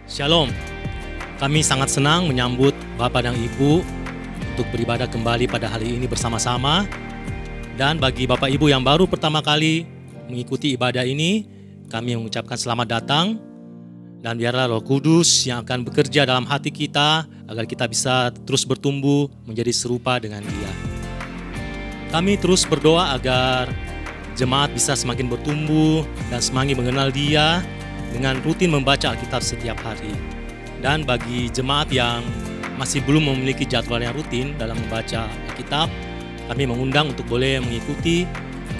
Shalom, kami sangat senang menyambut Bapak dan Ibu untuk beribadah kembali pada hari ini bersama-sama. Dan bagi Bapak Ibu yang baru pertama kali mengikuti ibadah ini, kami mengucapkan selamat datang. Dan biarlah Roh Kudus yang akan bekerja dalam hati kita agar kita bisa terus bertumbuh menjadi serupa dengan Dia. Kami terus berdoa agar jemaat bisa semakin bertumbuh dan semakin mengenal Dia dengan rutin membaca Alkitab setiap hari. Dan bagi jemaat yang masih belum memiliki jadwal yang rutin dalam membaca Alkitab, kami mengundang untuk boleh mengikuti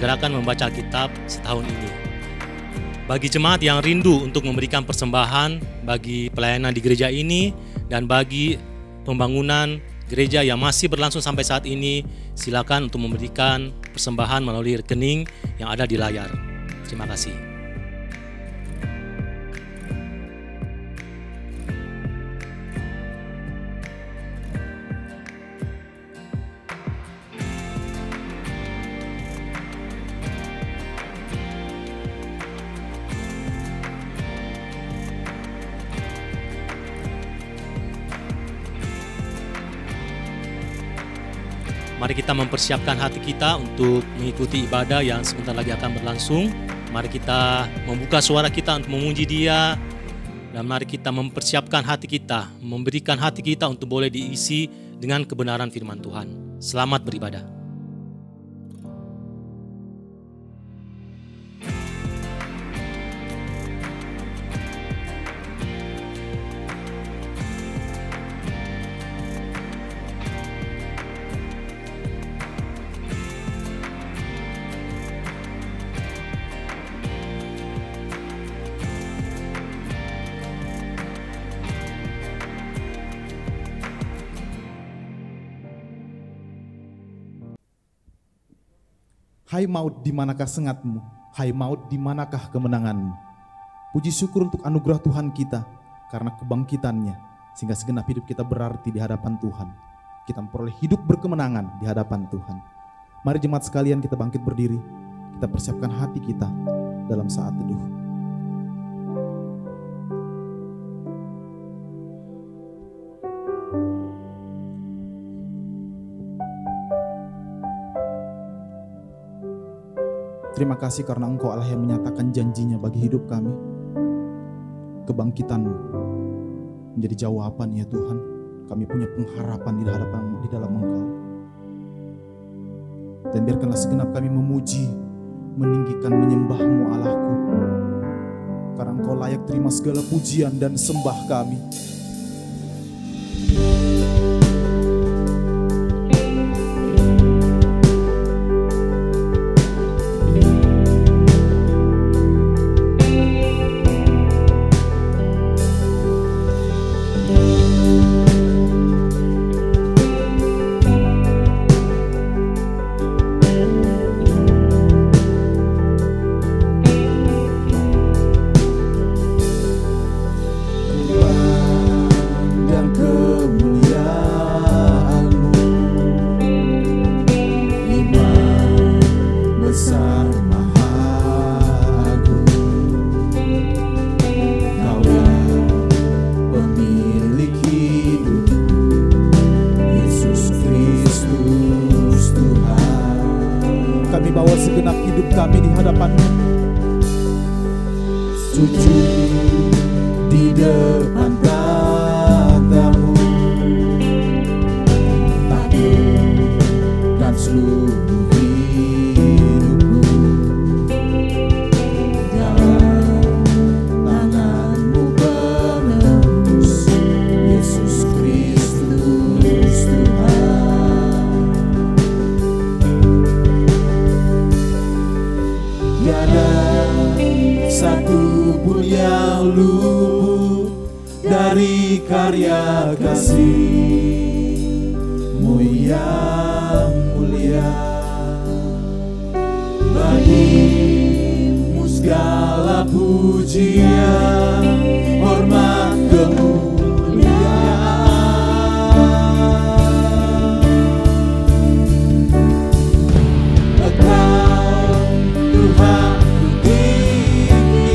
gerakan membaca Alkitab setahun ini. Bagi jemaat yang rindu untuk memberikan persembahan bagi pelayanan di gereja ini dan bagi pembangunan gereja yang masih berlangsung sampai saat ini, silakan untuk memberikan persembahan melalui rekening yang ada di layar. Terima kasih. Mari kita mempersiapkan hati kita untuk mengikuti ibadah yang sebentar lagi akan berlangsung. Mari kita membuka suara kita untuk memuji Dia. Dan mari kita mempersiapkan hati kita, memberikan hati kita untuk boleh diisi dengan kebenaran firman Tuhan. Selamat beribadah. Hai maut, di manakah sengatmu? Hai maut, di manakah kemenanganmu? Puji syukur untuk anugerah Tuhan kita karena kebangkitannya, sehingga segenap hidup kita berarti di hadapan Tuhan. Kita memperoleh hidup berkemenangan di hadapan Tuhan. Mari jemaat sekalian kita bangkit berdiri, kita persiapkan hati kita dalam saat teduh. Terima kasih karena Engkau Allah yang menyatakan janjinya bagi hidup kami. Kebangkitan menjadi jawaban ya Tuhan. Kami punya pengharapan di dalam Engkau. Dan biarkanlah segenap kami memuji, meninggikan, menyembah-Mu Allahku. Karena Engkau layak terima segala pujian dan sembah kami.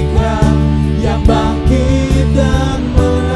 Tuhan, yang bangkit dan menang.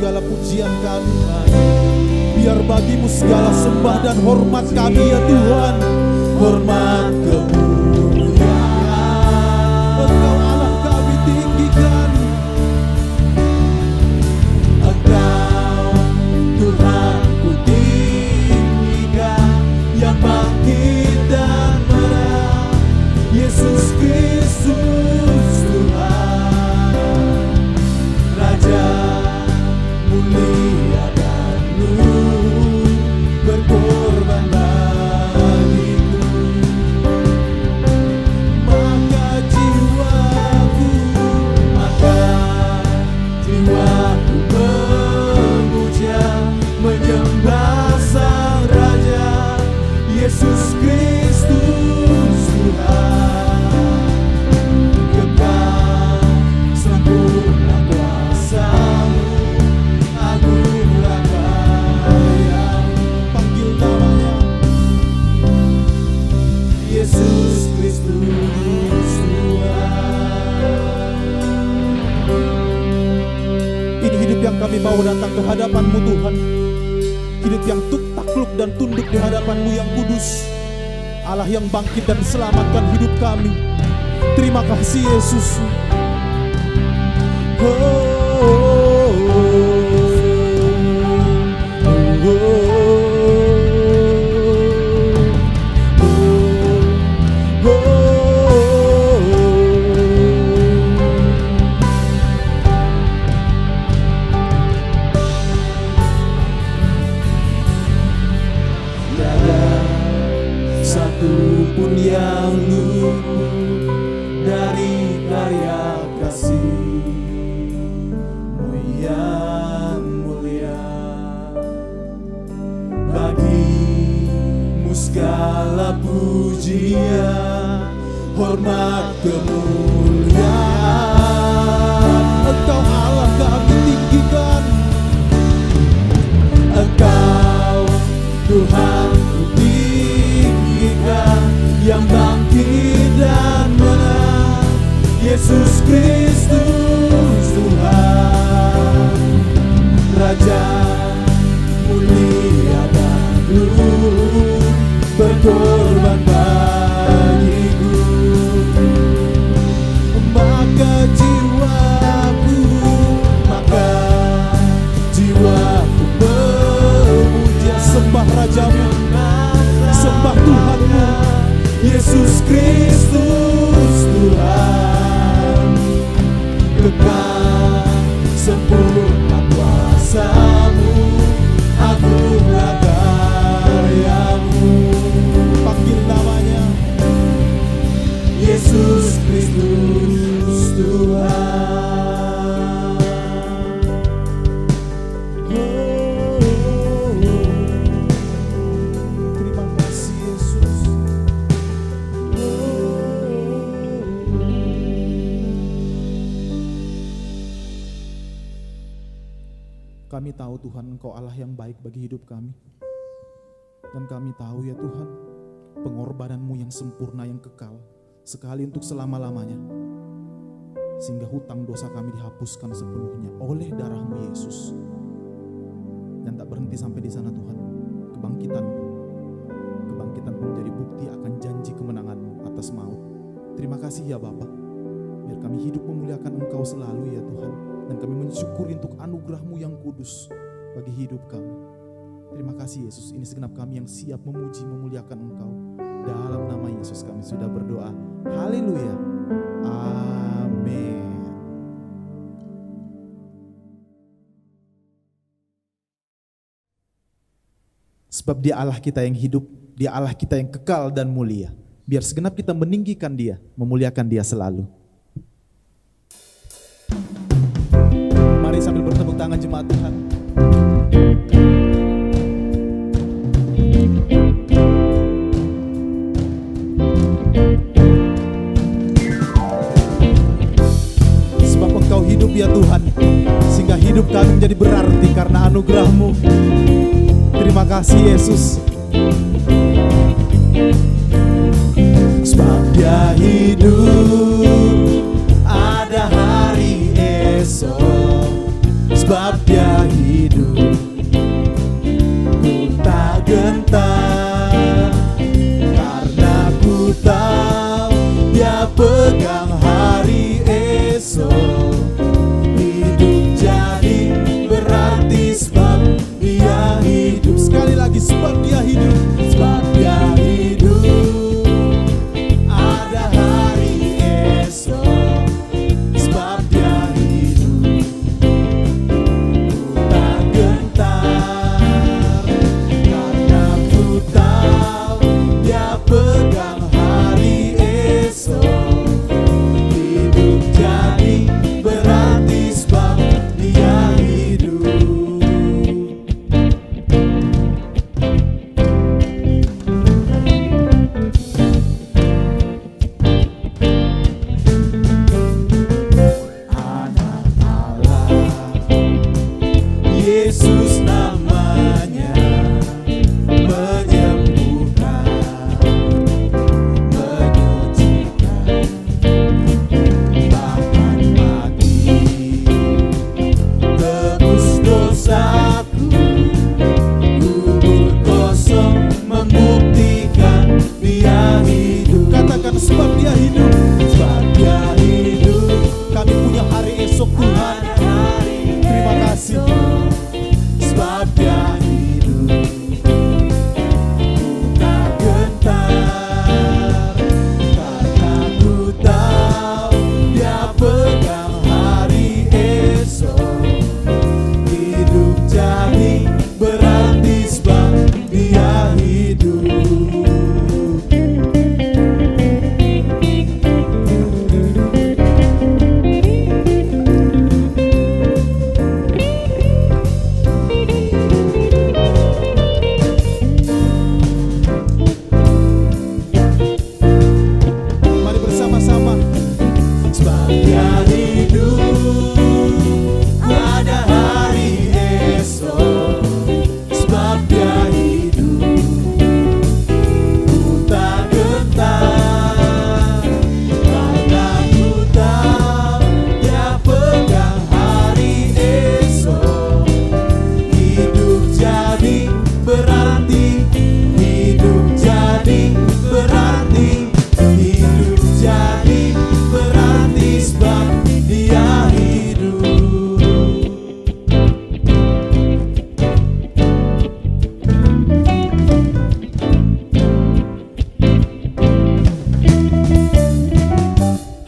segala pujian kami. Biar bagimu segala sembah dan hormat kami ya Tuhan. Hormat kemuliaan Engkau Allah kami tinggikan. Engkau Tuhan ku tinggikan, yang bangkit dan menang, Yesus Kristus Tuhan, Raja mulia dan luhur, berkorban bagiku. Maka jiwaku memuja, menyembah Sang Raja, Yesus Kristus Tuhan. Kekal sempurna kuasa-Mu, agunglah karya-Mu. Panggil namanya Yesus Kristus Tuhan. Ini hidup yang kami bawa datang ke hadapan-Mu Tuhan. Hidup yang takluk dan tunduk di hadapan-Mu yang kudus. Allah yang bangkit dan selamatkan hidup kami. Terima kasih Yesus. Satupun yang luput dari karya kasih-Mu yang mulia. Bagi-Mu segala pujian, hormat kemuliaan. Engkau Allah kami tinggikan. Engkau Tuhan yang bangkit dan menang, Yesus Kristus Tuhan, Raja mulia dan luhur, berkorban bagiku. Maka jiwaku memuja, sembah Raja-Mu, sembah Tuhan-Mu, Yesus Kristus Tuhan. Kekal sempurna kuasa-Mu, agunglah karya-Mu. Panggil namanya Yesus Kristus Tuhan. Terima kasih Yesus. Kami tahu Tuhan Engkau Allah yang baik bagi hidup kami. Dan kami tahu ya Tuhan, pengorbanan-Mu yang sempurna yang kekal, sekali untuk selama-lamanya. Sehingga hutang dosa kami dihapuskan sepenuhnya oleh darah-Mu Yesus. Dan tak berhenti sampai di sana Tuhan, kebangkitan-Mu menjadi bukti akan janji kemenangan-Mu atas maut. Terima kasih ya Bapa, biar kami hidup memuliakan Engkau selalu ya Tuhan. Dan kami mensyukuri untuk anugerah-Mu yang kudus bagi hidup kami. Terima kasih Yesus, ini segenap kami yang siap memuji, memuliakan Engkau. Dalam nama Yesus kami sudah berdoa. Haleluya. Amin. Sebab Dia Allah kita yang hidup, Dia Allah kita yang kekal dan mulia. Biar segenap kita meninggikan Dia, memuliakan Dia selalu. Mari sambil bertepuk tangan jemaat Tuhan. Sebab Engkau hidup ya Tuhan, sehingga hidup kami menjadi berarti karena anugerah-Mu. Terima kasih Yesus. Sebab Dia hidup, ada hari esok. Sebab Dia hidup, hidup. Ku tak gentar karena ku tahu Dia pegang hari esok. Hidup jadi berarti sebab Dia hidup. Sekali lagi, sebab Dia hidup. Sebab Dia hidup, ada hari esok. Sebab Dia hidup, ku tak gentar karena ku tahu Dia pegang hari esok. Hidup jadi berarti sebab Dia hidup. Anak Allah, Yesus namanya, menyembuhkan, menyucikan, bahkan mati tebus dosaku. Kubur kosong membuktikan Dia hidup. Katakan, sebab Dia hidup. Sebab Dia hidup, kami punya hari esok Tuhan. Terima kasih. Sebab Dia hidup, ku tak gentar karena ku tahu Dia pegang hari esok. Hidup jadi berarti sebab Dia hidup. Mari bersama-sama. Sebab Dia hidup, ada hari esok. Sebab Dia hidup, ku tak gentar karena ku tahu Dia pegang hari esok. Hidup jadi berarti, hidup jadi berarti, hidup jadi berarti sebab Dia hidup.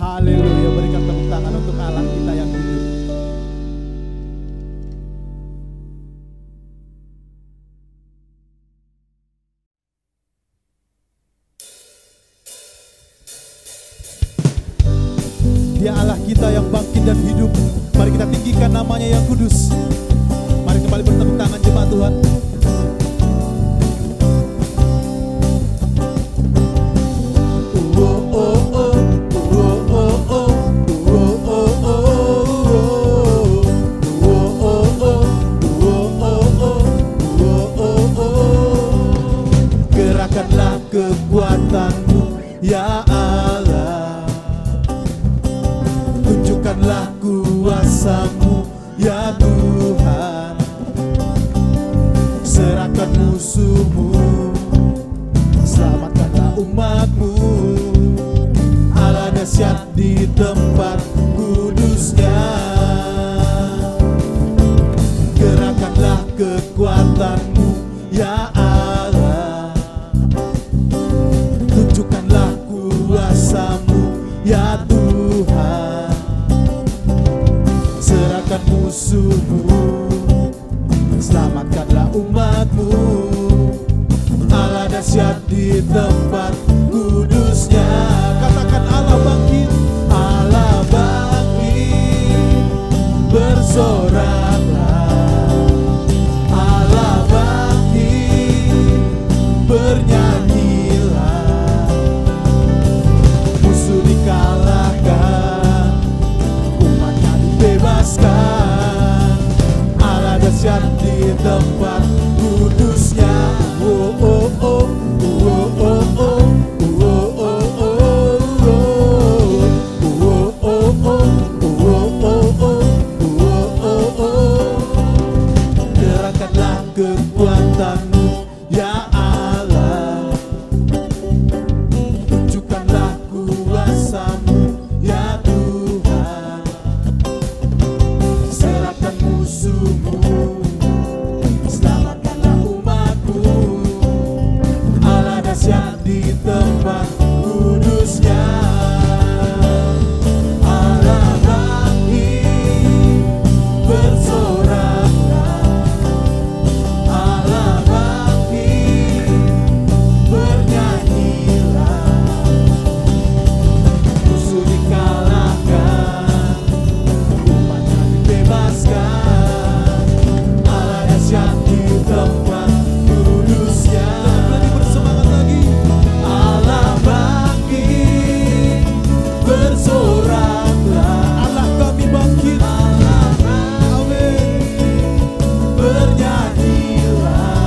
Haleluya, berikan tepuk tangan untuk Allah kita yang hidup. Dia Allah kita yang bangkit dan hidup. Mari kita tinggikan namanya yang kudus. Mari kembali bertepuk tangan jemaat Tuhan. Gerakkanlah kekuatan-Mu ya Allah. Tunjukkanlah kuasa-Mu ya Tuhan. Serahkan musuh-Mu, selamatkanlah umat-Mu. Allah dahsyat di tempat kudusnya. Gerakkanlah kekuatan-Mu ya Allah. Tunjukkanlah kuasa-Mu ya Tuhan. Serahkan musuh-Mu, selamatkanlah umat-Mu. Allah dahsyat di tempat kudusnya. Katakan, Allah bangkit, Allah bangkit, bersoraklah. Allah bangkit, bernyanyilah. Musuh dikalahkan, umatnya dibebaskan. Allah dahsyat di tempat kudusnya. Oh oh oh, oh oh oh, oh oh oh, oh oh oh, oh oh oh, oh oh oh. kekuatan-Mu, ya Allah. Tunjukkanlah kuasa-Mu, ya Tuhan. Serahkan musuh-Mu, selamatkanlah umat-Mu. Allah dahsyat di tempat kudus-Nya. Allah bangkit, bersoraklah. Allah bangkit, bernyanyilah. Musuh dikalahkan, umat-Nya dibebaskan. Allah dahsyat di tempat kudus-Nya. Bersemangat lagi. Allah bangkit, bersoraklah. Allah kami bangkit. Allah bangkit, bernyanyilah.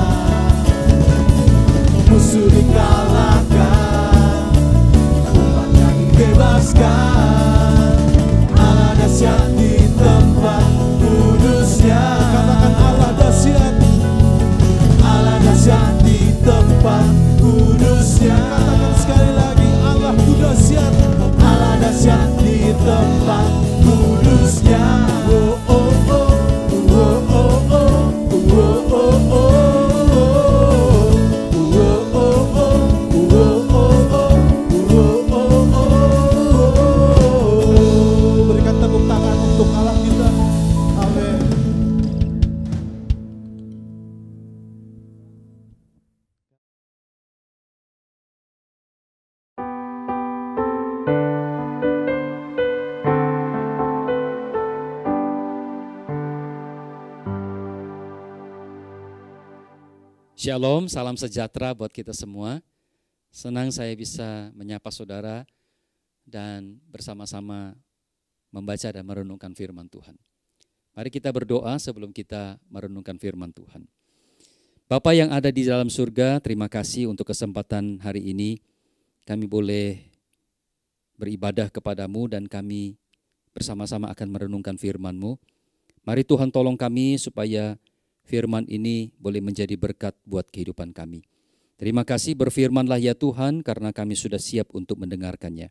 Musuh dikalahkan, umat-Nya dibebaskan. Allah dahsyat di tempat kudus-Nya. Katakan Allah dahsyat. Allah dahsyat di tempat kudus-Nya. Katakan sekali lagi, Allah itu dahsyat. Allah dahsyat di tempat kudus-Nya. Oh oh oh, oh oh oh, oh oh oh, berikan tepuk tangan untuk Allah kita. Amin. Shalom, salam sejahtera buat kita semua. Senang saya bisa menyapa saudara dan bersama-sama membaca dan merenungkan firman Tuhan. Mari kita berdoa sebelum kita merenungkan firman Tuhan. Bapa yang ada di dalam surga, terima kasih untuk kesempatan hari ini. Kami boleh beribadah kepadamu dan kami bersama-sama akan merenungkan firman-Mu. Mari Tuhan tolong kami supaya firman ini boleh menjadi berkat buat kehidupan kami. Terima kasih, berfirmanlah ya Tuhan, karena kami sudah siap untuk mendengarkannya.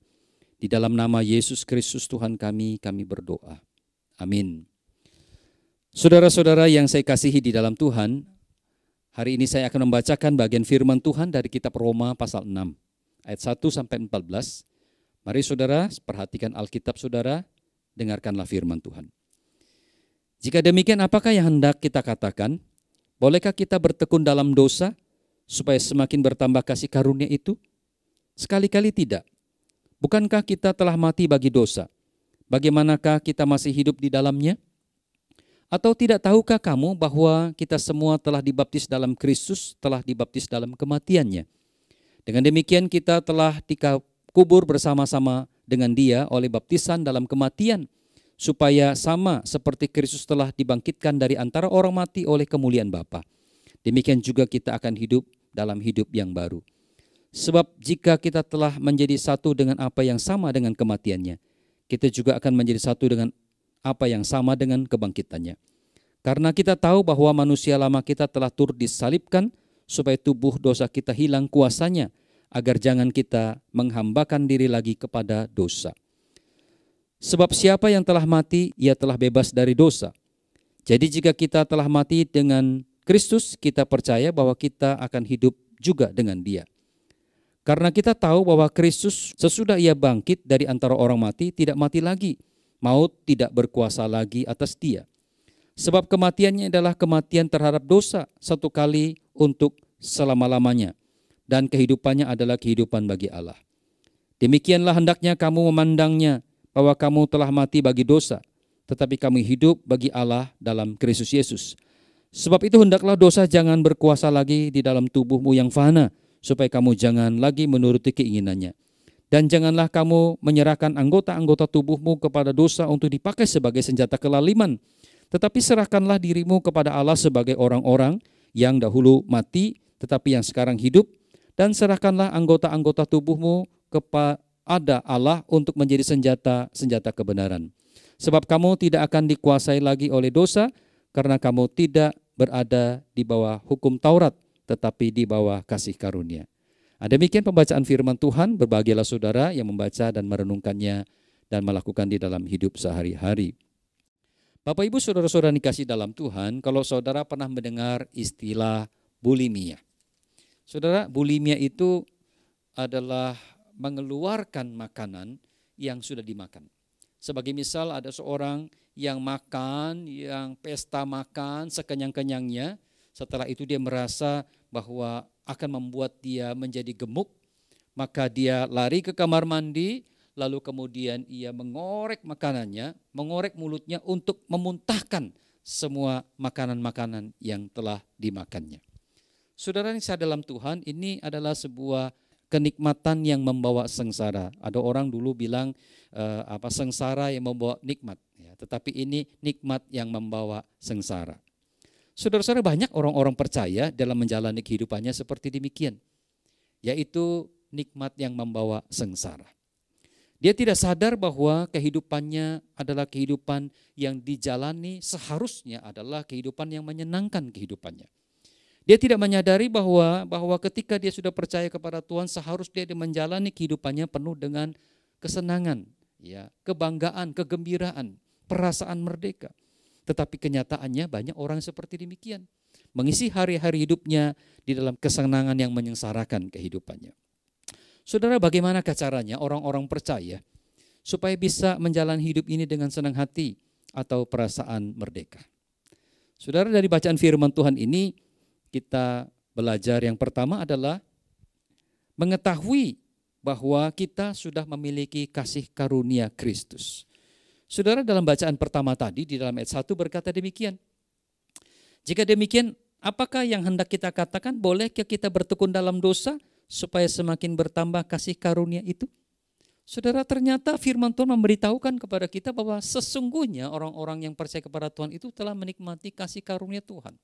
Di dalam nama Yesus Kristus Tuhan kami berdoa. Amin. Saudara-saudara yang saya kasihi di dalam Tuhan, hari ini saya akan membacakan bagian firman Tuhan dari kitab Roma pasal 6, ayat 1-14. Mari saudara, perhatikan Alkitab saudara, dengarkanlah firman Tuhan. Jika demikian, apakah yang hendak kita katakan? Bolehkah kita bertekun dalam dosa supaya semakin bertambah kasih karunia itu? Sekali-kali tidak. Bukankah kita telah mati bagi dosa? Bagaimanakah kita masih hidup di dalamnya? Atau tidak tahukah kamu bahwa kita semua telah dibaptis dalam Kristus, telah dibaptis dalam kematiannya? Dengan demikian kita telah dikubur bersama-sama dengan Dia oleh baptisan dalam kematian, supaya sama seperti Kristus telah dibangkitkan dari antara orang mati oleh kemuliaan Bapa. Demikian juga kita akan hidup dalam hidup yang baru. Sebab jika kita telah menjadi satu dengan apa yang sama dengan kematiannya, kita juga akan menjadi satu dengan apa yang sama dengan kebangkitannya. Karena kita tahu bahwa manusia lama kita telah turut disalibkan, supaya tubuh dosa kita hilang kuasanya, agar jangan kita menghambakan diri lagi kepada dosa. Sebab siapa yang telah mati, ia telah bebas dari dosa. Jadi jika kita telah mati dengan Kristus, kita percaya bahwa kita akan hidup juga dengan Dia. Karena kita tahu bahwa Kristus sesudah Ia bangkit dari antara orang mati, tidak mati lagi. Maut tidak berkuasa lagi atas Dia. Sebab kematiannya adalah kematian terhadap dosa satu kali untuk selama-lamanya. Dan kehidupannya adalah kehidupan bagi Allah. Demikianlah hendaknya kamu memandangnya, bahwa kamu telah mati bagi dosa, tetapi kamu hidup bagi Allah dalam Kristus Yesus. Sebab itu hendaklah dosa jangan berkuasa lagi di dalam tubuhmu yang fana, supaya kamu jangan lagi menuruti keinginannya. Dan janganlah kamu menyerahkan anggota-anggota tubuhmu kepada dosa untuk dipakai sebagai senjata kelaliman, tetapi serahkanlah dirimu kepada Allah sebagai orang-orang yang dahulu mati, tetapi yang sekarang hidup, dan serahkanlah anggota-anggota tubuhmu kepada Allah untuk menjadi senjata kebenaran. Sebab kamu tidak akan dikuasai lagi oleh dosa, karena kamu tidak berada di bawah hukum Taurat, tetapi di bawah kasih karunia. Demikian pembacaan firman Tuhan. Berbahagialah saudara yang membaca dan merenungkannya dan melakukan di dalam hidup sehari-hari. Bapak Ibu saudara-saudara dikasih dalam Tuhan, kalau saudara pernah mendengar istilah bulimia. Saudara, bulimia itu adalah mengeluarkan makanan yang sudah dimakan. Sebagai misal ada seorang yang makan, yang pesta makan sekenyang-kenyangnya, setelah itu dia merasa bahwa akan membuat dia menjadi gemuk, maka dia lari ke kamar mandi, lalu kemudian ia mengorek makanannya, mengorek mulutnya untuk memuntahkan semua makanan-makanan yang telah dimakannya. Saudara yang saya dalam Tuhan, ini adalah sebuah kenikmatan yang membawa sengsara. Ada orang dulu bilang sengsara yang membawa nikmat, ya, tetapi ini nikmat yang membawa sengsara. Saudara-saudara, banyak orang-orang percaya dalam menjalani kehidupannya seperti demikian, yaitu nikmat yang membawa sengsara. Dia tidak sadar bahwa kehidupannya adalah kehidupan yang dijalani seharusnya adalah kehidupan yang menyenangkan kehidupannya. Dia tidak menyadari bahwa ketika dia sudah percaya kepada Tuhan, seharusnya dia menjalani kehidupannya penuh dengan kesenangan, ya, kebanggaan, kegembiraan, perasaan merdeka. Tetapi kenyataannya banyak orang seperti demikian, mengisi hari-hari hidupnya di dalam kesenangan yang menyengsarakan kehidupannya. Saudara, bagaimana caranya orang-orang percaya supaya bisa menjalani hidup ini dengan senang hati atau perasaan merdeka? Saudara, dari bacaan firman Tuhan ini kita belajar yang pertama adalah mengetahui bahwa kita sudah memiliki kasih karunia Kristus. Saudara, dalam bacaan pertama tadi di dalam ayat 1 berkata demikian. Jika demikian, apakah yang hendak kita katakan? Bolehkah kita bertekun dalam dosa supaya semakin bertambah kasih karunia itu? Saudara, ternyata firman Tuhan memberitahukan kepada kita bahwa sesungguhnya orang-orang yang percaya kepada Tuhan itu telah menikmati kasih karunia Tuhan.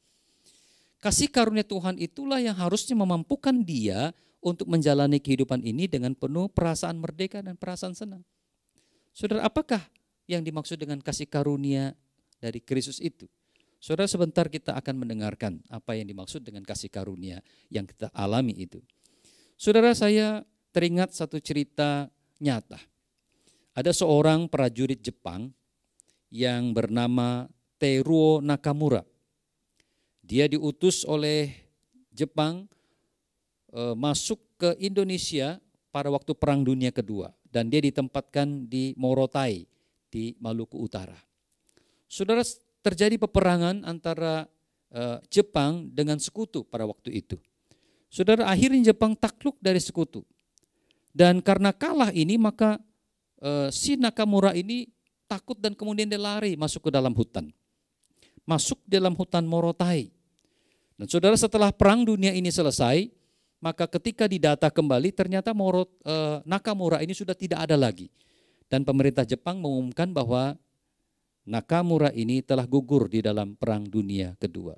Kasih karunia Tuhan itulah yang harusnya memampukan dia untuk menjalani kehidupan ini dengan penuh perasaan merdeka dan perasaan senang. Saudara, apakah yang dimaksud dengan kasih karunia dari Kristus itu? Saudara, sebentar kita akan mendengarkan apa yang dimaksud dengan kasih karunia yang kita alami itu. Saudara, saya teringat satu cerita nyata. Ada seorang prajurit Jepang yang bernama Teruo Nakamura. Dia diutus oleh Jepang masuk ke Indonesia pada waktu Perang Dunia Kedua. Dan dia ditempatkan di Morotai, di Maluku Utara. Saudara, terjadi peperangan antara Jepang dengan sekutu pada waktu itu. Saudara, akhirnya Jepang takluk dari sekutu. Dan karena kalah ini maka si Nakamura ini takut dan kemudian dia lari masuk ke dalam hutan. Masuk dalam hutan Morotai. Dan saudara, setelah Perang Dunia ini selesai, maka ketika didata kembali ternyata Nakamura ini sudah tidak ada lagi. Dan pemerintah Jepang mengumumkan bahwa Nakamura ini telah gugur di dalam Perang Dunia Kedua.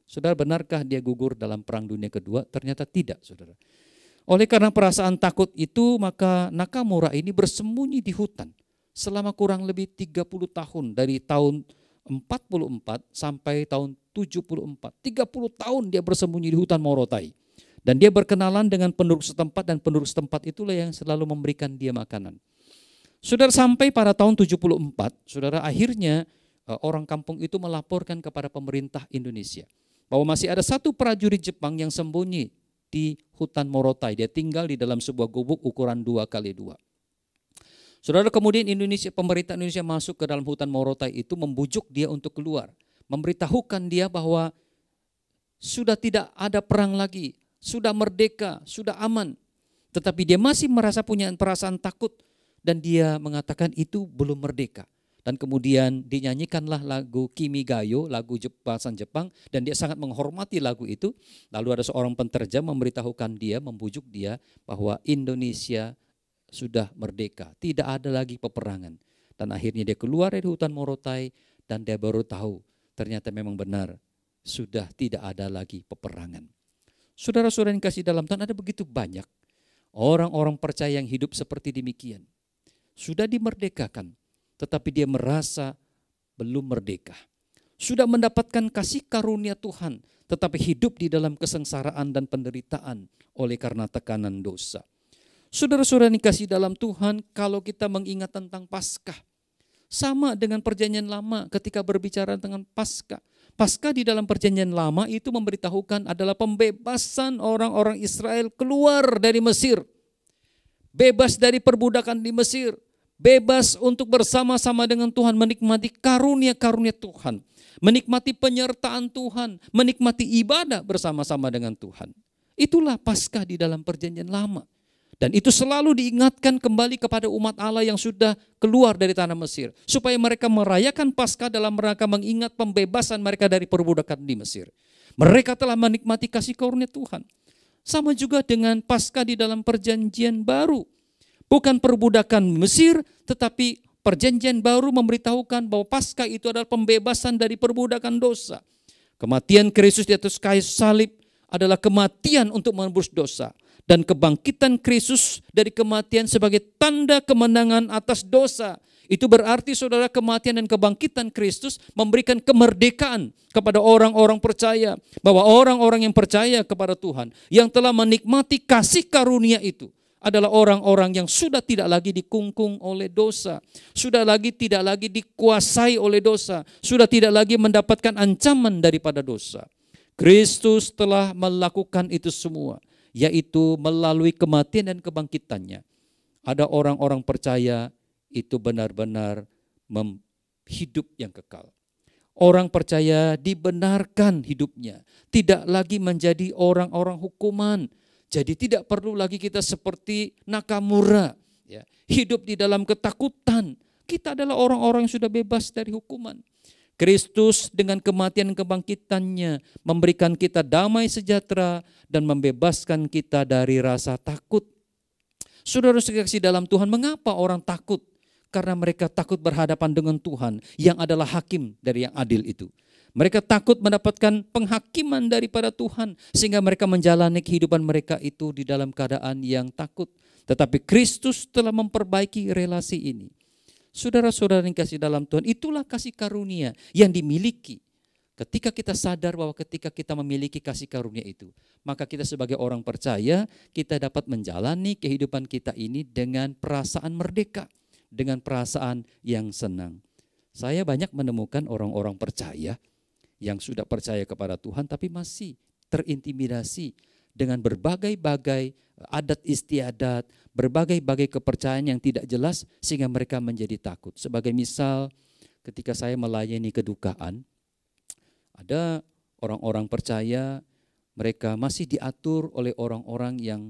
Saudara, benarkah dia gugur dalam Perang Dunia Kedua? Ternyata tidak, saudara. Oleh karena perasaan takut itu, maka Nakamura ini bersembunyi di hutan selama kurang lebih 30 tahun, dari tahun 44 sampai tahun 74. 30 tahun dia bersembunyi di hutan Morotai. Dan dia berkenalan dengan penduduk setempat, dan penduduk setempat itulah yang selalu memberikan dia makanan. Saudara, sampai pada tahun 74, saudara, akhirnya orang kampung itu melaporkan kepada pemerintah Indonesia bahwa masih ada satu prajurit Jepang yang sembunyi di hutan Morotai. Dia tinggal di dalam sebuah gubuk ukuran 2x2. Saudara, kemudian pemerintah Indonesia masuk ke dalam hutan Morotai itu, membujuk dia untuk keluar, memberitahukan dia bahwa sudah tidak ada perang lagi, sudah merdeka, sudah aman. Tetapi dia masih merasa punya perasaan takut, dan dia mengatakan itu belum merdeka. Dan kemudian dinyanyikanlah lagu Kimi Gayo, lagu bahasa Jepang, dan dia sangat menghormati lagu itu. Lalu ada seorang penterjemah memberitahukan dia, membujuk dia bahwa Indonesia sudah merdeka, tidak ada lagi peperangan. Dan akhirnya dia keluar dari hutan Morotai, dan dia baru tahu ternyata memang benar sudah tidak ada lagi peperangan. Saudara-saudara yang kasih dalam Tuhan, ada begitu banyak orang-orang percaya yang hidup seperti demikian. Sudah dimerdekakan, tetapi dia merasa belum merdeka. sudah mendapatkan kasih karunia Tuhan, tetapi hidup di dalam kesengsaraan dan penderitaan oleh karena tekanan dosa. Saudara-saudara yang dikasihi dalam Tuhan, kalau kita mengingat tentang Paskah, sama dengan perjanjian lama ketika berbicara dengan Paskah. Paskah di dalam perjanjian lama itu memberitahukan adalah pembebasan orang-orang Israel keluar dari Mesir. Bebas dari perbudakan di Mesir. Bebas untuk bersama-sama dengan Tuhan, menikmati karunia-karunia Tuhan. Menikmati penyertaan Tuhan, menikmati ibadah bersama-sama dengan Tuhan. Itulah Paskah di dalam perjanjian lama. Dan itu selalu diingatkan kembali kepada umat Allah yang sudah keluar dari tanah Mesir. Supaya mereka merayakan Paskah dalam rangka mengingat pembebasan mereka dari perbudakan di Mesir. Mereka telah menikmati kasih karunia Tuhan. Sama juga dengan Paskah di dalam perjanjian baru. Bukan perbudakan Mesir, tetapi perjanjian baru memberitahukan bahwa Paskah itu adalah pembebasan dari perbudakan dosa. Kematian Kristus di atas kayu salib adalah kematian untuk menebus dosa. Dan kebangkitan Kristus dari kematian sebagai tanda kemenangan atas dosa. Itu berarti saudara, kematian dan kebangkitan Kristus memberikan kemerdekaan kepada orang-orang percaya. Bahwa orang-orang yang percaya kepada Tuhan, yang telah menikmati kasih karunia itu, adalah orang-orang yang sudah tidak lagi dikungkung oleh dosa. Sudah tidak lagi dikuasai oleh dosa. Sudah tidak lagi mendapatkan ancaman daripada dosa. Kristus telah melakukan itu semua, yaitu melalui kematian dan kebangkitannya. Ada orang-orang percaya itu benar-benar hidup yang kekal. Orang percaya dibenarkan hidupnya, tidak lagi menjadi orang-orang hukuman. Jadi tidak perlu lagi kita seperti Nakamura, ya, hidup di dalam ketakutan. Kita adalah orang-orang yang sudah bebas dari hukuman. Kristus dengan kematian dan kebangkitannya memberikan kita damai sejahtera dan membebaskan kita dari rasa takut. Saudara sekalian dalam Tuhan, mengapa orang takut? Karena mereka takut berhadapan dengan Tuhan yang adalah hakim dari yang adil itu. Mereka takut mendapatkan penghakiman daripada Tuhan sehingga mereka menjalani kehidupan mereka itu di dalam keadaan yang takut. Tetapi Kristus telah memperbaiki relasi ini. Saudara-saudara yang kasih dalam Tuhan, itulah kasih karunia yang dimiliki. Ketika kita sadar bahwa ketika kita memiliki kasih karunia itu, maka kita sebagai orang percaya, kita dapat menjalani kehidupan kita ini dengan perasaan merdeka, dengan perasaan yang senang. Saya banyak menemukan orang-orang percaya yang sudah percaya kepada Tuhan tapi masih terintimidasi dengan berbagai-bagai adat istiadat, berbagai-bagai kepercayaan yang tidak jelas sehingga mereka menjadi takut. Sebagai misal, ketika saya melayani kedukaan, ada orang-orang percaya mereka masih diatur oleh orang-orang yang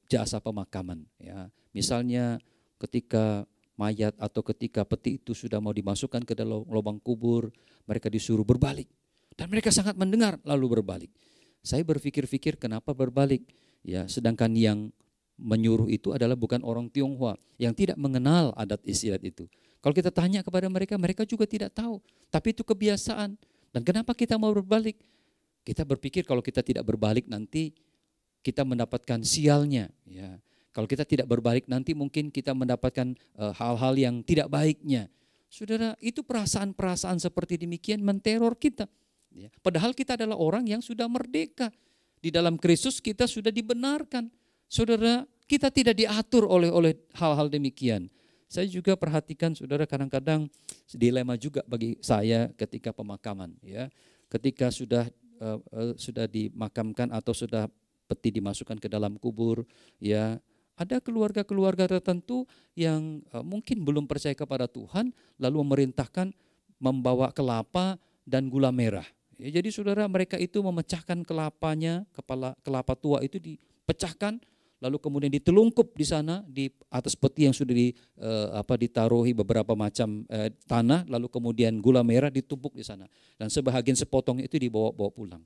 jasa pemakaman. Ya. Misalnya ketika mayat atau ketika peti itu sudah mau dimasukkan ke dalam lubang kubur, mereka disuruh berbalik. Dan mereka sangat mendengar lalu berbalik. Saya berpikir-pikir kenapa berbalik? Ya, sedangkan yang menyuruh itu adalah bukan orang Tionghoa yang tidak mengenal adat istiadat itu. Kalau kita tanya kepada mereka, mereka juga tidak tahu. Tapi itu kebiasaan. Dan kenapa kita mau berbalik? Kita berpikir kalau kita tidak berbalik nanti kita mendapatkan sialnya. Ya. Kalau kita tidak berbalik nanti mungkin kita mendapatkan hal-hal yang tidak baiknya. Saudara, itu perasaan-perasaan seperti demikian menteror kita. Ya. Padahal kita adalah orang yang sudah merdeka. Di dalam Kristus kita sudah dibenarkan. Saudara, kita tidak diatur oleh hal-hal demikian. Saya juga perhatikan saudara, kadang-kadang dilema juga bagi saya ketika pemakaman. Ya, ketika sudah dimakamkan atau sudah peti dimasukkan ke dalam kubur, ya ada keluarga-keluarga tertentu yang mungkin belum percaya kepada Tuhan, lalu memerintahkan membawa kelapa dan gula merah. Ya, jadi saudara, mereka itu memecahkan kelapanya, kepala kelapa tua itu dipecahkan, lalu kemudian ditelungkup di sana di atas peti yang sudah ditaruhi beberapa macam tanah, lalu kemudian gula merah ditumpuk di sana dan sebahagian sepotong itu dibawa pulang.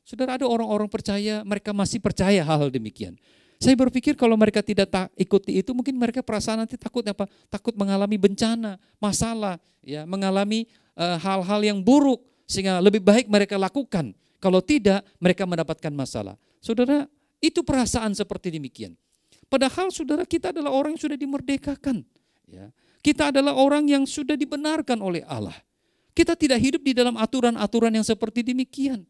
Saudara, ada orang-orang percaya, mereka masih percaya hal-hal demikian. Saya berpikir kalau mereka tidak ikuti itu, mungkin mereka perasaan nanti takut apa? Takut mengalami bencana, masalah, ya, mengalami hal-hal yang buruk. Sehingga lebih baik mereka lakukan. Kalau tidak, mereka mendapatkan masalah. Saudara, itu perasaan seperti demikian. Padahal saudara, kita adalah orang yang sudah dimerdekakan. Ya. Kita adalah orang yang sudah dibenarkan oleh Allah. Kita tidak hidup di dalam aturan-aturan yang seperti demikian.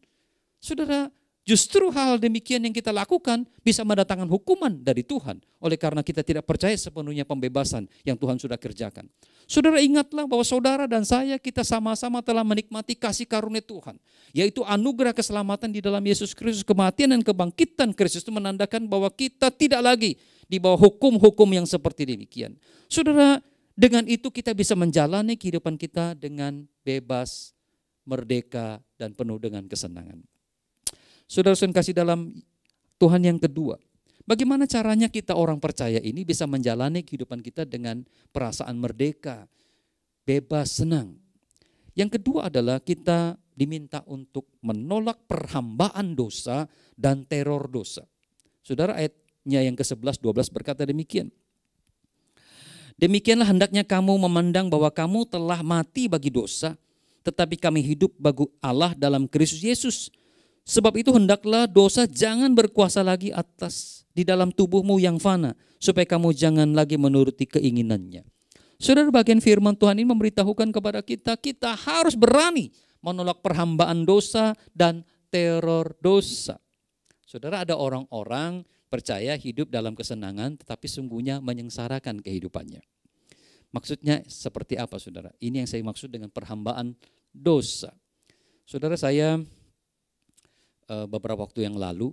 Saudara, justru hal demikian yang kita lakukan bisa mendatangkan hukuman dari Tuhan. Oleh karena kita tidak percaya sepenuhnya pembebasan yang Tuhan sudah kerjakan. Saudara, ingatlah bahwa saudara dan saya, kita sama-sama telah menikmati kasih karunia Tuhan. Yaitu anugerah keselamatan di dalam Yesus Kristus, kematian dan kebangkitan Kristus itu menandakan bahwa kita tidak lagi di bawah hukum-hukum yang seperti demikian. Saudara, dengan itu kita bisa menjalani kehidupan kita dengan bebas, merdeka, dan penuh dengan kesenangan. Saudara-saudara kasih dalam Tuhan, yang kedua, bagaimana caranya kita orang percaya ini bisa menjalani kehidupan kita dengan perasaan merdeka, bebas, senang. Yang kedua adalah kita diminta untuk menolak perhambaan dosa dan teror dosa. Saudara, ayatnya yang ke-11-12 berkata demikian. Demikianlah hendaknya kamu memandang bahwa kamu telah mati bagi dosa, tetapi kami hidup bagi Allah dalam Kristus Yesus. Sebab itu hendaklah dosa jangan berkuasa lagi di dalam tubuhmu yang fana, supaya kamu jangan lagi menuruti keinginannya. Saudara, bagian firman Tuhan ini memberitahukan kepada kita, kita harus berani menolak perhambaan dosa dan teror dosa. Saudara, ada orang-orang percaya hidup dalam kesenangan, tetapi sungguhnya menyengsarakan kehidupannya. Maksudnya seperti apa, saudara? Ini yang saya maksud dengan perhambaan dosa. Saudara, saya beberapa waktu yang lalu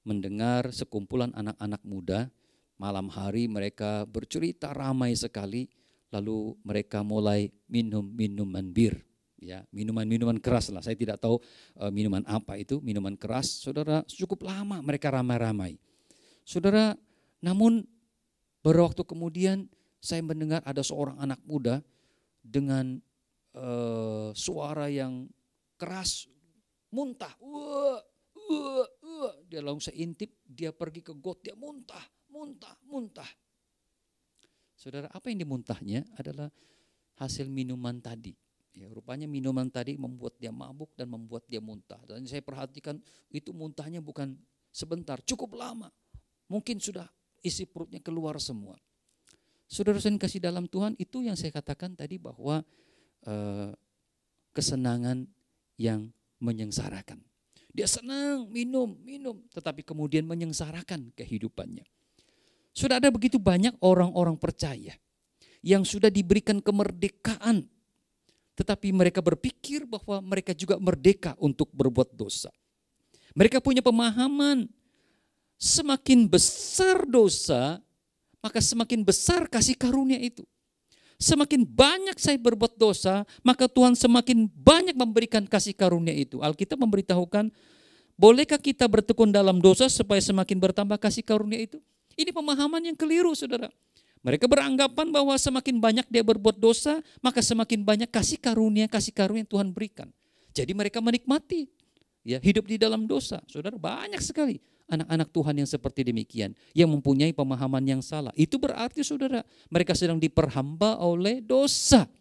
mendengar sekumpulan anak-anak muda, malam hari mereka bercerita ramai sekali, lalu mereka mulai minum minuman bir, ya, minuman-minuman keras lah. Saya tidak tahu minuman apa itu, minuman keras. Saudara, cukup lama mereka ramai-ramai. Saudara, namun beberapa waktu kemudian saya mendengar ada seorang anak muda dengan suara yang keras, muntah, dia langsung seintip, dia pergi ke got, dia muntah. Saudara, apa yang dimuntahnya adalah hasil minuman tadi. Ya, rupanya minuman tadi membuat dia mabuk dan membuat dia muntah. Dan saya perhatikan itu muntahnya bukan sebentar, cukup lama. Mungkin sudah isi perutnya keluar semua. Saudara saya kasih dalam Tuhan, itu yang saya katakan tadi bahwa kesenangan yang menyengsarakan. Dia senang minum, tetapi kemudian menyengsarakan kehidupannya. Sudah ada begitu banyak orang-orang percaya yang sudah diberikan kemerdekaan, tetapi mereka berpikir bahwa mereka juga merdeka untuk berbuat dosa. Mereka punya pemahaman, semakin besar dosa, maka semakin besar kasih karunia itu. Semakin banyak saya berbuat dosa, maka Tuhan semakin banyak memberikan kasih karunia itu. Alkitab memberitahukan, bolehkah kita bertekun dalam dosa supaya semakin bertambah kasih karunia itu? Ini pemahaman yang keliru, saudara. Mereka beranggapan bahwa semakin banyak dia berbuat dosa, maka semakin banyak kasih karunia yang Tuhan berikan. Jadi mereka menikmati ya hidup di dalam dosa. Saudara, banyak sekali anak-anak Tuhan yang seperti demikian, yang mempunyai pemahaman yang salah. Itu berarti, saudara, mereka sedang diperhamba oleh dosa.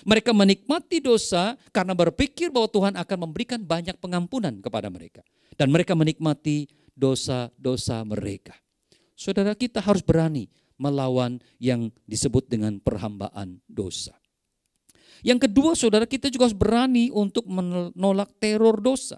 Mereka menikmati dosa karena berpikir bahwa Tuhan akan memberikan banyak pengampunan kepada mereka. Dan mereka menikmati dosa-dosa mereka. Saudara, kita harus berani melawan yang disebut dengan perhambaan dosa. Yang kedua, saudara, kita juga harus berani untuk menolak teror dosa.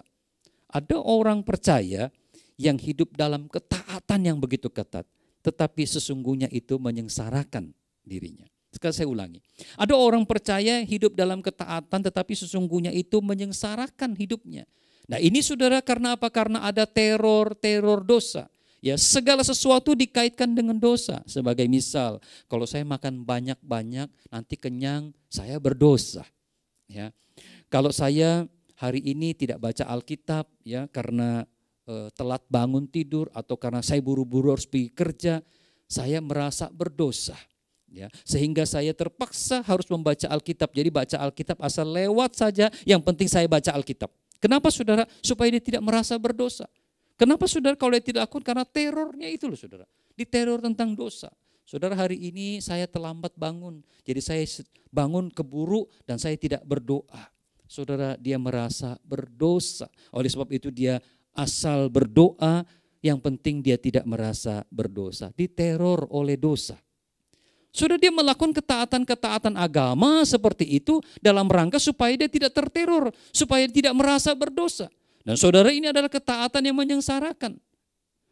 Ada orang percaya yang hidup dalam ketaatan yang begitu ketat, tetapi sesungguhnya itu menyengsarakan dirinya. Sekarang saya ulangi. Ada orang percaya hidup dalam ketaatan, tetapi sesungguhnya itu menyengsarakan hidupnya. Nah, ini saudara, karena apa? Karena ada teror dosa. Ya, segala sesuatu dikaitkan dengan dosa. Sebagai misal, kalau saya makan banyak-banyak, nanti kenyang, saya berdosa. Ya, kalau saya hari ini tidak baca Alkitab, ya, karena telat bangun tidur atau karena saya buru-buru harus pergi kerja, saya merasa berdosa. Ya, sehingga saya terpaksa harus membaca Alkitab. Jadi baca Alkitab asal lewat saja, yang penting saya baca Alkitab. Kenapa, saudara? Supaya dia tidak merasa berdosa. Kenapa, saudara? Kalau dia tidak akun, karena terornya itu loh, saudara. Diteror tentang dosa. Saudara, hari ini saya terlambat bangun, jadi saya bangun keburu dan saya tidak berdoa. Saudara, dia merasa berdosa. Oleh sebab itu dia asal berdoa, yang penting dia tidak merasa berdosa. Diteror oleh dosa. Saudara, dia melakukan ketaatan-ketaatan agama seperti itu dalam rangka supaya dia tidak terteror, supaya tidak merasa berdosa. Dan saudara, ini adalah ketaatan yang menyengsarakan.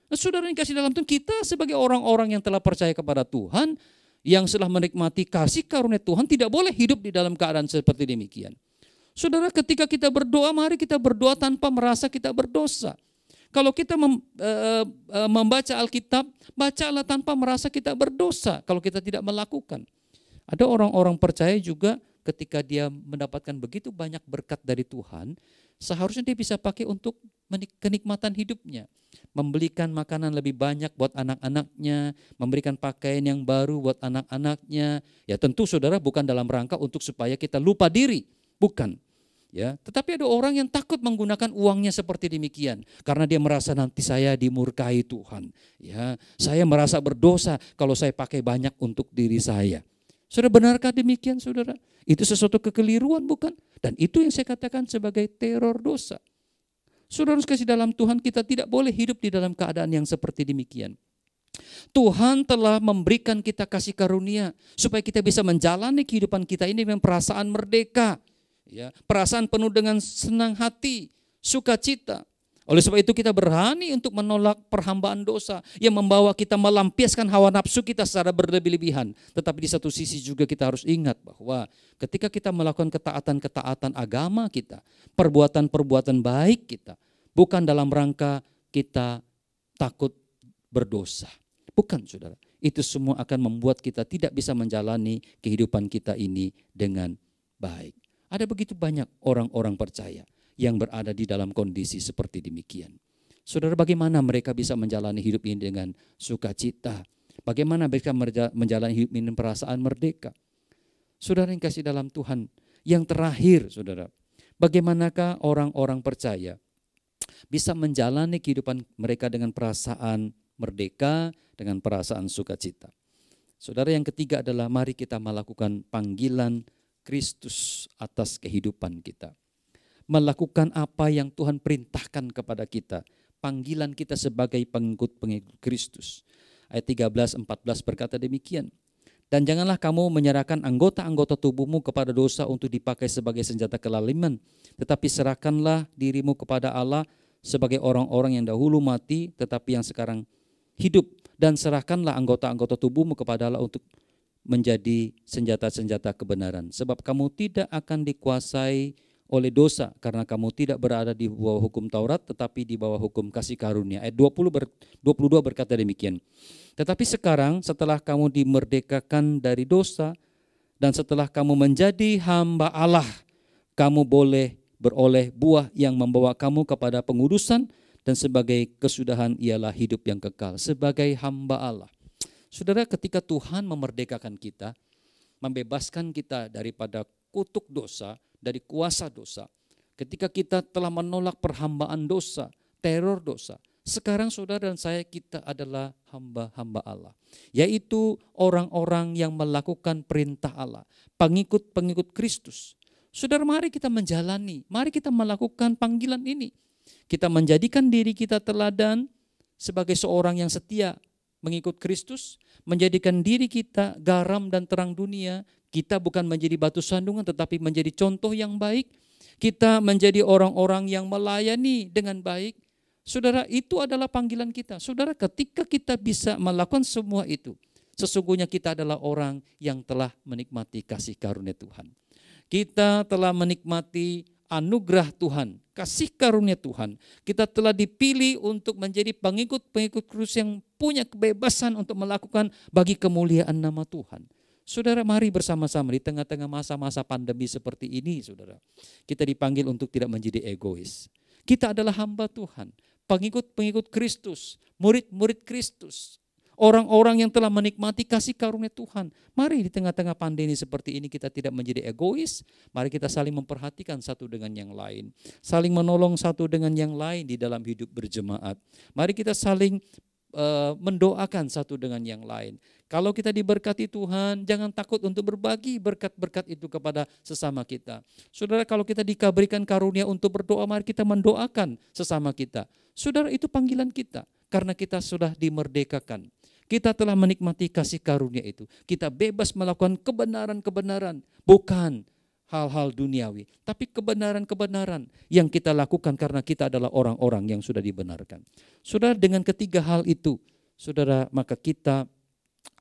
Nah, saudara yang kasih dalam Tuhan, kita sebagai orang-orang yang telah percaya kepada Tuhan, yang telah menikmati kasih karunia Tuhan, tidak boleh hidup di dalam keadaan seperti demikian. Saudara, ketika kita berdoa, mari kita berdoa tanpa merasa kita berdosa. Kalau kita membaca Alkitab, bacalah tanpa merasa kita berdosa kalau kita tidak melakukan. Ada orang-orang percaya juga ketika dia mendapatkan begitu banyak berkat dari Tuhan, seharusnya dia bisa pakai untuk kenikmatan hidupnya. Membelikan makanan lebih banyak buat anak-anaknya, memberikan pakaian yang baru buat anak-anaknya. Ya tentu saudara, bukan dalam rangka untuk supaya kita lupa diri, bukan. Ya, tetapi ada orang yang takut menggunakan uangnya seperti demikian karena dia merasa nanti saya dimurkai Tuhan. Ya, saya merasa berdosa kalau saya pakai banyak untuk diri saya. Saudara, benarkah demikian, saudara? Itu sesuatu kekeliruan, bukan? Dan itu yang saya katakan sebagai teror dosa. Saudara kasih dalam Tuhan, kita tidak boleh hidup di dalam keadaan yang seperti demikian. Tuhan telah memberikan kita kasih karunia supaya kita bisa menjalani kehidupan kita ini dengan perasaan merdeka. Ya, perasaan penuh dengan senang hati, sukacita. Oleh sebab itu kita berani untuk menolak perhambaan dosa yang membawa kita melampiaskan hawa nafsu kita secara berlebih-lebihan. Tetapi di satu sisi juga kita harus ingat bahwa ketika kita melakukan ketaatan-ketaatan agama kita, perbuatan-perbuatan baik kita, bukan dalam rangka kita takut berdosa. Bukan, saudara. Itu semua akan membuat kita tidak bisa menjalani kehidupan kita ini dengan baik. Ada begitu banyak orang-orang percaya yang berada di dalam kondisi seperti demikian. Saudara, bagaimana mereka bisa menjalani hidup ini dengan sukacita? Bagaimana mereka menjalani hidup ini dengan perasaan merdeka? Saudara yang kasih dalam Tuhan, yang terakhir saudara, bagaimanakah orang-orang percaya bisa menjalani kehidupan mereka dengan perasaan merdeka, dengan perasaan sukacita? Saudara, yang ketiga adalah mari kita melakukan panggilan Kristus atas kehidupan kita. Melakukan apa yang Tuhan perintahkan kepada kita. Panggilan kita sebagai pengikut-pengikut Kristus. Ayat 13-14 berkata demikian. Dan janganlah kamu menyerahkan anggota-anggota tubuhmu kepada dosa untuk dipakai sebagai senjata kelaliman. Tetapi serahkanlah dirimu kepada Allah sebagai orang-orang yang dahulu mati tetapi yang sekarang hidup. Dan serahkanlah anggota-anggota tubuhmu kepada Allah untuk menjadi senjata-senjata kebenaran. Sebab kamu tidak akan dikuasai oleh dosa karena kamu tidak berada di bawah hukum Taurat tetapi di bawah hukum kasih karunia. Ayat 22 berkata demikian. Tetapi sekarang setelah kamu dimerdekakan dari dosa dan setelah kamu menjadi hamba Allah, kamu boleh beroleh buah yang membawa kamu kepada pengudusan dan sebagai kesudahan ialah hidup yang kekal sebagai hamba Allah. Saudara, ketika Tuhan memerdekakan kita, membebaskan kita daripada kutuk dosa, dari kuasa dosa, ketika kita telah menolak perhambaan dosa, teror dosa, sekarang saudara dan saya kita adalah hamba-hamba Allah. Yaitu orang-orang yang melakukan perintah Allah, pengikut-pengikut Kristus. Saudara, mari kita menjalani, mari kita melakukan panggilan ini. Kita menjadikan diri kita teladan sebagai seorang yang setia, mengikut Kristus, menjadikan diri kita garam dan terang dunia. Kita bukan menjadi batu sandungan tetapi menjadi contoh yang baik. Kita menjadi orang-orang yang melayani dengan baik. Saudara, itu adalah panggilan kita. Saudara, ketika kita bisa melakukan semua itu, sesungguhnya kita adalah orang yang telah menikmati kasih karunia Tuhan. Kita telah menikmati anugerah Tuhan, kasih karunia Tuhan. Kita telah dipilih untuk menjadi pengikut-pengikut Kristus yang punya kebebasan untuk melakukan bagi kemuliaan nama Tuhan. Saudara, mari bersama-sama di tengah-tengah masa-masa pandemi seperti ini, saudara. Kita dipanggil untuk tidak menjadi egois. Kita adalah hamba Tuhan, pengikut-pengikut Kristus, murid-murid Kristus. Orang-orang yang telah menikmati kasih karunia Tuhan. Mari di tengah-tengah pandemi seperti ini kita tidak menjadi egois. Mari kita saling memperhatikan satu dengan yang lain. Saling menolong satu dengan yang lain di dalam hidup berjemaat. Mari kita saling mendoakan satu dengan yang lain. Kalau kita diberkati Tuhan, jangan takut untuk berbagi berkat-berkat itu kepada sesama kita. Saudara, kalau kita diberikan karunia untuk berdoa, mari kita mendoakan sesama kita. Saudara, itu panggilan kita karena kita sudah dimerdekakan. Kita telah menikmati kasih karunia itu. Kita bebas melakukan kebenaran-kebenaran, bukan hal-hal duniawi, tapi kebenaran-kebenaran yang kita lakukan karena kita adalah orang-orang yang sudah dibenarkan. Saudara, dengan ketiga hal itu, saudara, maka kita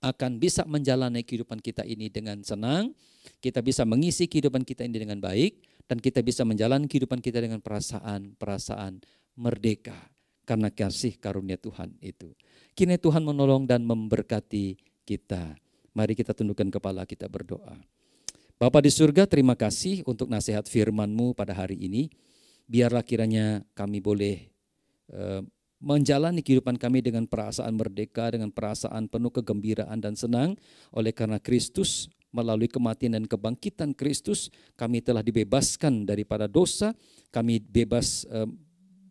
akan bisa menjalani kehidupan kita ini dengan senang, kita bisa mengisi kehidupan kita ini dengan baik, dan kita bisa menjalani kehidupan kita dengan perasaan merdeka karena kasih karunia Tuhan itu. Kiranya Tuhan menolong dan memberkati kita. Mari kita tundukkan kepala, kita berdoa. Bapa di surga, terima kasih untuk nasihat firman-Mu pada hari ini. Biarlah kiranya kami boleh menjalani kehidupan kami dengan perasaan merdeka, dengan perasaan penuh kegembiraan dan senang. Oleh karena Kristus, melalui kematian dan kebangkitan Kristus, kami telah dibebaskan daripada dosa, kami bebas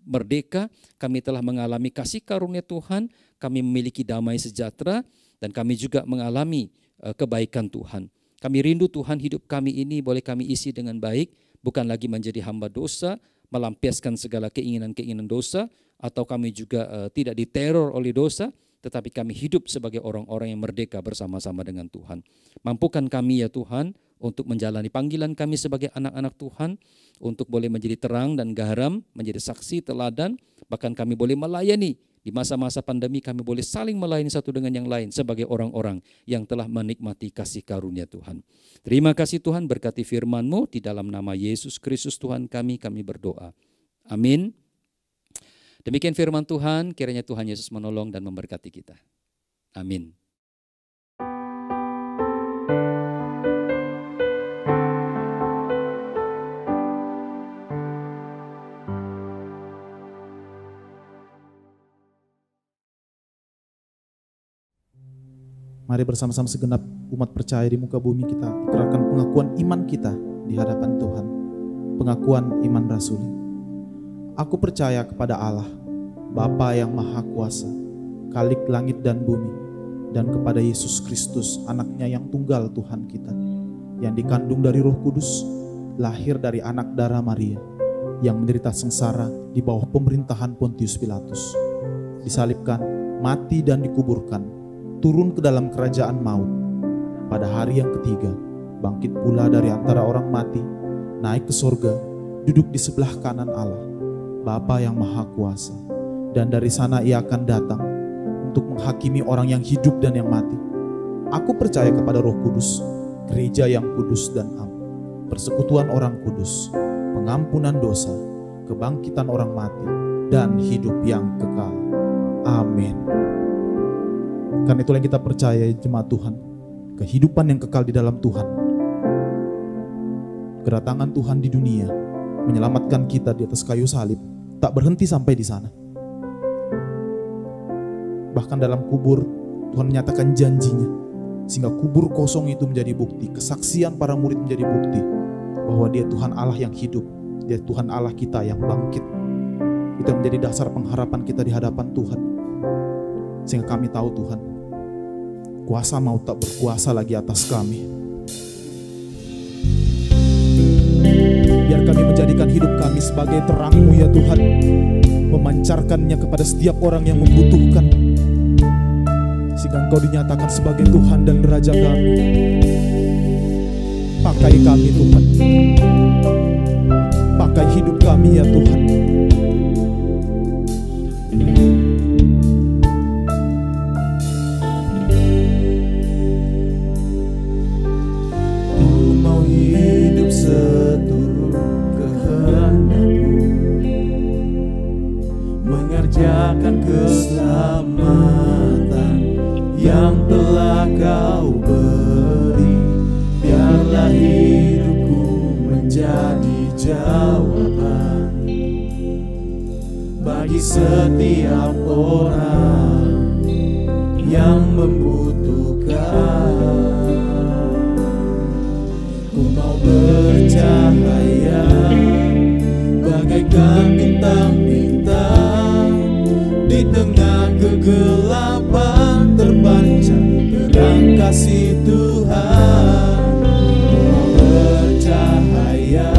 merdeka, kami telah mengalami kasih karunia Tuhan, kami memiliki damai sejahtera, dan kami juga mengalami kebaikan Tuhan. Kami rindu Tuhan, hidup kami ini boleh kami isi dengan baik, bukan lagi menjadi hamba dosa, melampiaskan segala keinginan-keinginan dosa, atau kami juga tidak diteror oleh dosa, tetapi kami hidup sebagai orang-orang yang merdeka bersama-sama dengan Tuhan. Mampukan kami ya Tuhan untuk menjalani panggilan kami sebagai anak-anak Tuhan, untuk boleh menjadi terang dan garam, menjadi saksi teladan, bahkan kami boleh melayani. Di masa-masa pandemi kami boleh saling melayani satu dengan yang lain sebagai orang-orang yang telah menikmati kasih karunia Tuhan. Terima kasih Tuhan, berkati firman-Mu, di dalam nama Yesus Kristus Tuhan kami berdoa. Amin. Demikian firman Tuhan, kiranya Tuhan Yesus menolong dan memberkati kita. Amin. Mari bersama-sama segenap umat percaya di muka bumi kita ikrarkan pengakuan iman kita di hadapan Tuhan. Pengakuan iman rasuli. Aku percaya kepada Allah, Bapa yang Maha Kuasa, Khalik langit dan bumi, dan kepada Yesus Kristus, anaknya yang tunggal Tuhan kita, yang dikandung dari Roh Kudus, lahir dari anak darah Maria, yang menderita sengsara di bawah pemerintahan Pontius Pilatus, disalibkan, mati dan dikuburkan, turun ke dalam kerajaan maut. Pada hari yang ketiga, bangkit pula dari antara orang mati, naik ke sorga, duduk di sebelah kanan Allah, Bapa yang Maha Kuasa. Dan dari sana ia akan datang untuk menghakimi orang yang hidup dan yang mati. Aku percaya kepada Roh Kudus, gereja yang kudus dan am, persekutuan orang kudus, pengampunan dosa, kebangkitan orang mati, dan hidup yang kekal. Amin. Karena itulah yang kita percaya, jemaat Tuhan, kehidupan yang kekal di dalam Tuhan. Kedatangan Tuhan di dunia menyelamatkan kita di atas kayu salib, tak berhenti sampai di sana. Bahkan dalam kubur Tuhan menyatakan janjinya, sehingga kubur kosong itu menjadi bukti, kesaksian para murid menjadi bukti bahwa Dia Tuhan Allah yang hidup, Dia Tuhan Allah kita yang bangkit. Itu yang menjadi dasar pengharapan kita di hadapan Tuhan. Sehingga kami tahu Tuhan, kuasa maut tak berkuasa lagi atas kami. Biar kami menjadikan hidup kami sebagai terang-Mu ya Tuhan, memancarkannya kepada setiap orang yang membutuhkan, sehingga Engkau dinyatakan sebagai Tuhan dan Raja kami. Pakai kami Tuhan, pakai hidup kami ya Tuhan. Ku mau hidup seturut kehendak-Mu, mengerjakan keselamatan yang telah Kau beri. Biarlah hidupku menjadi jawaban bagi setiap orang yang membutuhkan. Ku mau bercahaya bagaikan bintang-bintang di tengah kegelapan, terpancar terang kasih Tuhan. Ku mau bercahaya,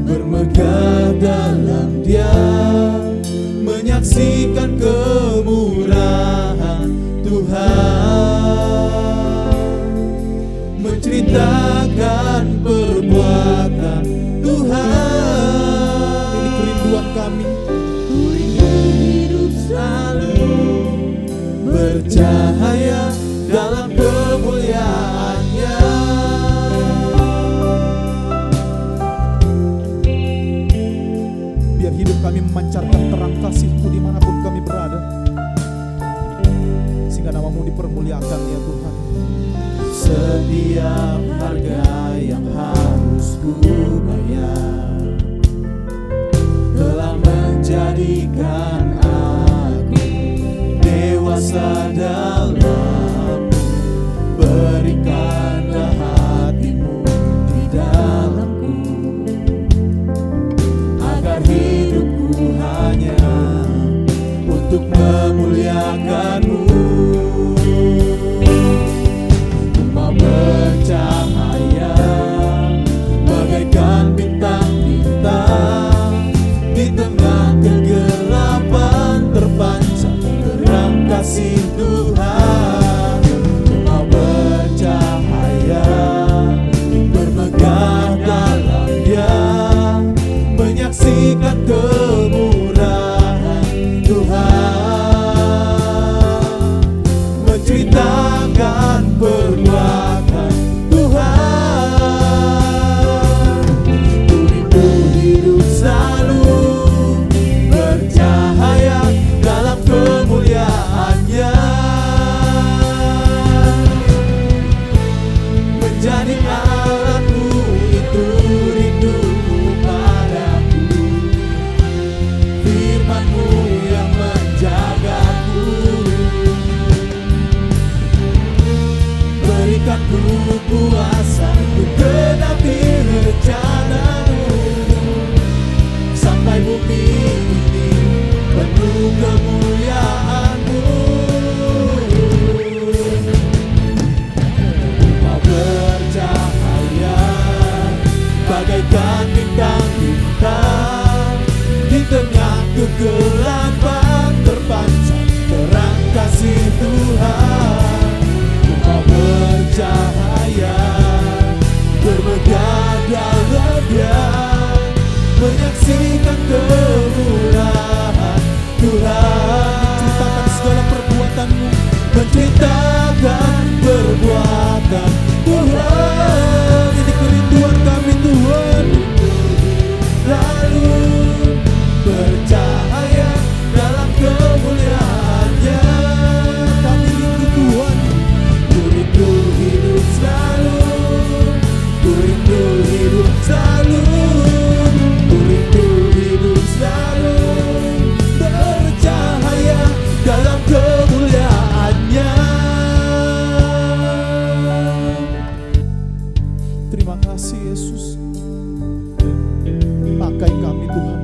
bermegah dalam Dia, menyaksikan kemurahan Tuhan, menceritakan perbuatan Tuhan. Ini kerinduan kami. Ku rindu hidup selalu bercahaya dalam kemuliaan-Nya. Biar hidup kami memancarkan terang kasih-Mu dimanapun kami berada, sehingga nama-Mu dipermuliakan ya Tuhan. Setiap harga yang harus ku bayar telah menjadikan aku dewasa dalam-Mu. Berikanlah hati-Mu di dalamku, agar hidupku hanya untuk memuliakan-Mu. Ku mau bercahaya bagaikan bintang-bintang, di tengah kegelapan terpancar terang kasih Tuhan. Ku mau bercahaya bermegah dalam Dia, menyaksikan kemurahan Tuhan, menceritakan perbuatan Tuhan. Ku rindu hidup selalu bercahaya dalam kemuliaan-Nya, menjadi alatku, itu rinduku padaku. Firman-Mu yang menjagaku, berikan ku kuasa untuk genapi rencana-Mu, sampai bumi ini penuh kemuliaan-Mu. Mau bercahaya bagaikan bintang-bintang, di tengah kegelapan terpancar terang kasih Tuhan. Ku mau bercahaya bermegah dalam Dia, menyaksikan kemurahan Tuhan. Menceritakan segala perbuatan-Mu, menceritakan perbuatan Tuhan. Ini kerinduan kami Tuhan. Lalu bercahaya dalam kemuliaan-Nya. Kami rindu Tuhan. Ku rindu hidup selalu, ku rindu hidup selalu, ku rindu hidup selalu bercahaya dalam kemuliaan-Nya. Terima kasih Yesus. Pakai kami Tuhan.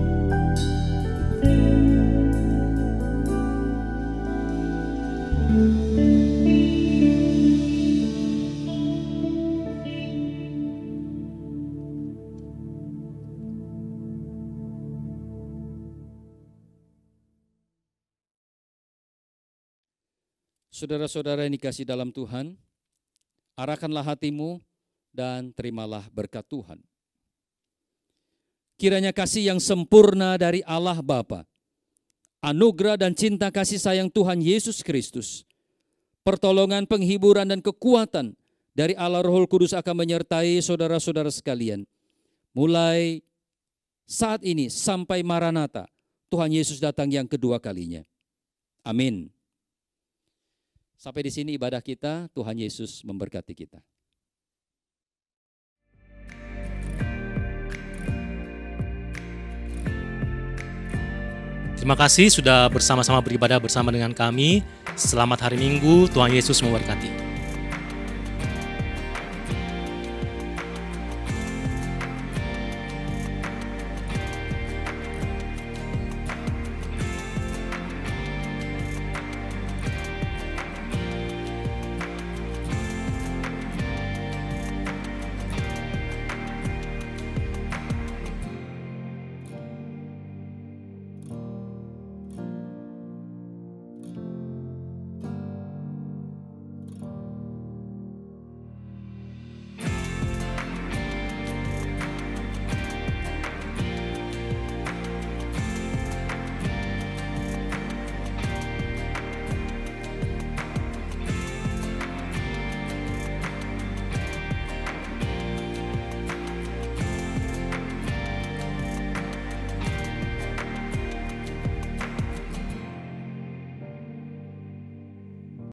Saudara-saudara yang dikasihi dalam Tuhan, arahkanlah hatimu dan terimalah berkat Tuhan. Kiranya kasih yang sempurna dari Allah Bapa, anugerah dan cinta kasih sayang Tuhan Yesus Kristus, pertolongan, penghiburan, dan kekuatan dari Allah Roh Kudus akan menyertai saudara-saudara sekalian. Mulai saat ini sampai Maranatha, Tuhan Yesus datang yang kedua kalinya. Amin. Sampai di sini ibadah kita, Tuhan Yesus memberkati kita. Terima kasih sudah bersama-sama beribadah bersama dengan kami. Selamat hari Minggu, Tuhan Yesus memberkati.